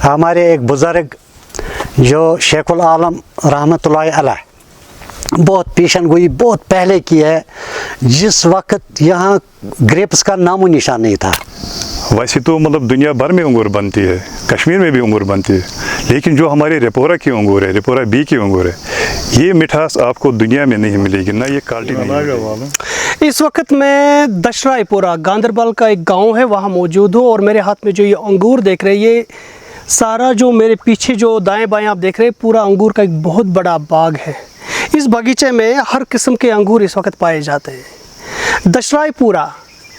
हमारे एक बुज़ुर्ग जो शेखुल आलम रहमतुल्लाहि अलैह बहुत पेशन गोई बहुत पहले की है, जिस वक्त यहाँ ग्रेप्स का नामो निशान नहीं था। वैसे तो मतलब दुनिया भर में अंगूर बनती है, कश्मीर में भी अंगूर बनती है, लेकिन जो हमारे रेपोरा की अंगूर है, रेपोरा बी की अंगूर है, ये मिठास आपको दुनिया में नहीं मिलेगी, ना ये क्वालिटी नहीं मिलेगी। इस वक्त मैं दशराईपुरा गांदरबल का एक गांव है वहाँ मौजूद हूँ और मेरे हाथ में जो ये अंगूर देख रहे हैं, ये सारा जो मेरे पीछे जो दाएं बाएं आप देख रहे हैं पूरा अंगूर का एक बहुत बड़ा बाग है। इस बगीचे में हर किस्म के अंगूर इस वक्त पाए जाते हैं। दशराईपुरा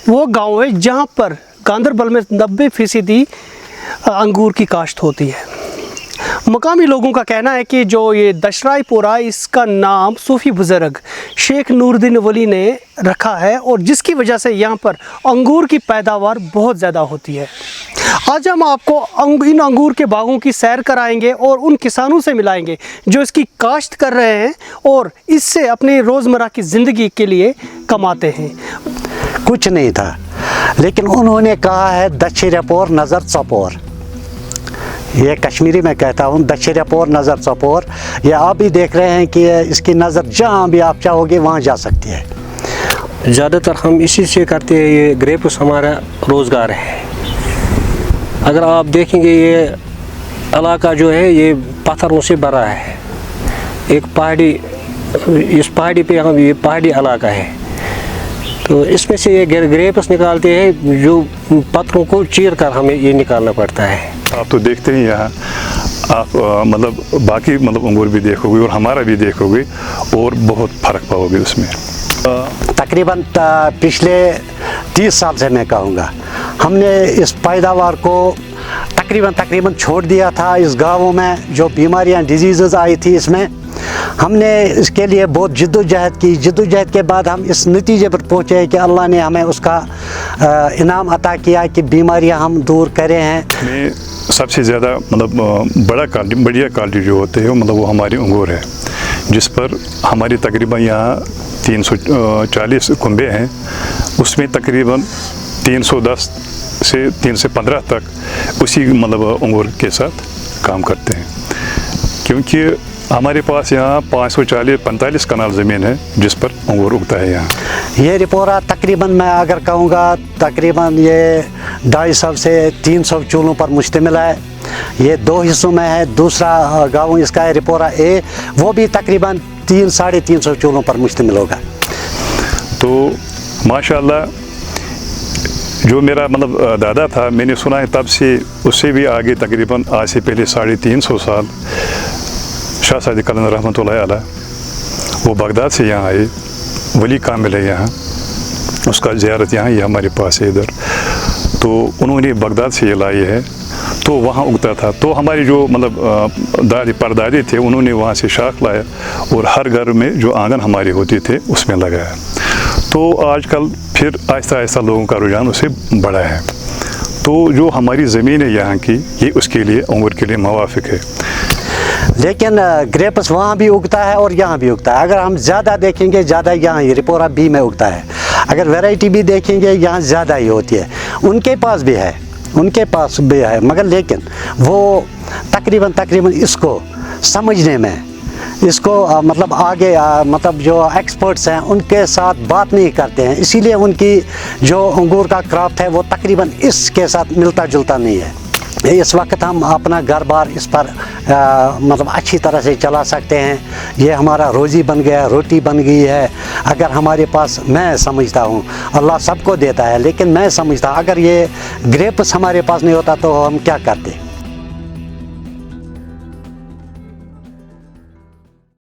वो गांव है जहां पर गांदरबल में 90% अंगूर की काश्त होती है। मकामी लोगों का कहना है कि जो ये दशराईपुरा, इसका नाम सूफ़ी बुज़ुर्ग शेख नूरुद्दीन वली ने रखा है और जिसकी वजह से यहाँ पर अंगूर की पैदावार बहुत ज़्यादा होती है। आज हम आपको इन अंगूर के बागों की सैर कराएंगे और उन किसानों से मिलाएंगे जो इसकी काश्त कर रहे हैं और इससे अपनी रोज़मर्रा की ज़िंदगी के लिए कमाते हैं। कुछ नहीं था, लेकिन उन्होंने कहा है दशरेपोर नज़र चपोर, ये कश्मीरी में कहता हूँ दशरेपोर नज़र चपोर। ये आप भी देख रहे हैं कि इसकी नज़र जहाँ भी आप चाहोगे वहाँ जा सकती है। ज़्यादातर हम इसी से करते हैं, ये ग्रेप्स हमारा रोज़गार है। अगर आप देखेंगे ये इलाका जो है ये पत्थरों से भरा है, एक पहाड़ी, इस पहाड़ी पे हम ये पहाड़ी इलाका है, तो इसमें से ये ग्रेप्स निकालते हैं जो पत्थरों को चीर कर हमें ये निकालना पड़ता है। आप तो देखते ही यहाँ आप मतलब बाकी मतलब अंगूर भी देखोगे और हमारा भी देखोगे और बहुत फ़र्क पाओगे उसमें। तकरीबन पिछले 30 साल से मैं कहूँगा हमने इस पैदावार को तकरीबन छोड़ दिया था। इस गाँवों में जो बीमारियाँ डिजीज़ आई थी, इसमें हमने इसके लिए बहुत जद्दोजहद की। जद्दोजहद के बाद हम इस नतीजे पर पहुँचे कि अल्लाह ने हमें उसका इनाम अता किया कि बीमारियाँ हम दूर करे हैं। सबसे ज़्यादा मतलब बढ़िया क्वालिटी जो होते हैं मतलब वो हमारे अंगूर है, जिस पर हमारी तकरीबन यहाँ 340 कुंबे हैं, उसमें तकरीबन 310 से 315 तक उसी मतलब अंगूर के साथ काम करते हैं, क्योंकि हमारे पास यहाँ 540-45 कनाल ज़मीन है जिस पर अंगूर उगता है। यहाँ ये रिपोरा तकरीबन मैं अगर कहूँगा तकरीबन ये 250 से 300 चूलों पर मुश्तमिल है। ये 2 हिस्सों में है। दूसरा गाँव इसका है रिपोरा ए, वो भी तकरीबन 300-350 चूलों पर मुश्तमिल होगा। तो माशाल्लाह जो मेरा मतलब दादा था, मैंने सुना है तब से उससे भी आगे तकरीबन आज से पहले 350 साल शाह सादिक कलंदर रहमतुल्लाहि अलैह वो बगदाद से यहाँ आए, वली कामिल है यहाँ, उसका ज़ियारत यहाँ ही हमारे पास है इधर, तो उन्होंने बगदाद से ये लाई है, तो वहाँ उगता था। तो हमारी जो मतलब दादी परदादी थे उन्होंने वहाँ से शाख लाया और हर घर में जो आंगन हमारे होते थे उसमें लगाया। तो आजकल फिर आहिस्ता आहिस्ता लोगों का रुझान उसे बढ़ा है। तो जो हमारी ज़मीन है यहाँ की, ये उसके लिए अंगूर के लिए मुवाफिक है। लेकिन ग्रेप्स वहाँ भी उगता है और यहाँ भी उगता है। अगर हम ज़्यादा देखेंगे ज़्यादा यहाँ ही रिपोरा बी में उगता है। अगर वैरायटी भी देखेंगे यहाँ ज़्यादा ही होती है। उनके पास भी है, मगर लेकिन वो तकरीबन इसको समझने में, इसको मतलब आगे मतलब जो एक्सपर्ट्स हैं उनके साथ बात नहीं करते हैं, इसीलिए उनकी जो अंगूर का क्रॉप है वो तकरीबन इसके साथ मिलता जुलता नहीं है। इस वक्त हम अपना घर बार इस पर मतलब अच्छी तरह से चला सकते हैं। ये हमारा रोज़ी बन गया, रोटी बन गई है। अगर हमारे पास, मैं समझता हूँ अल्लाह सबको देता है, लेकिन मैं समझता अगर ये ग्रेप्स हमारे पास नहीं होता तो हम क्या करते।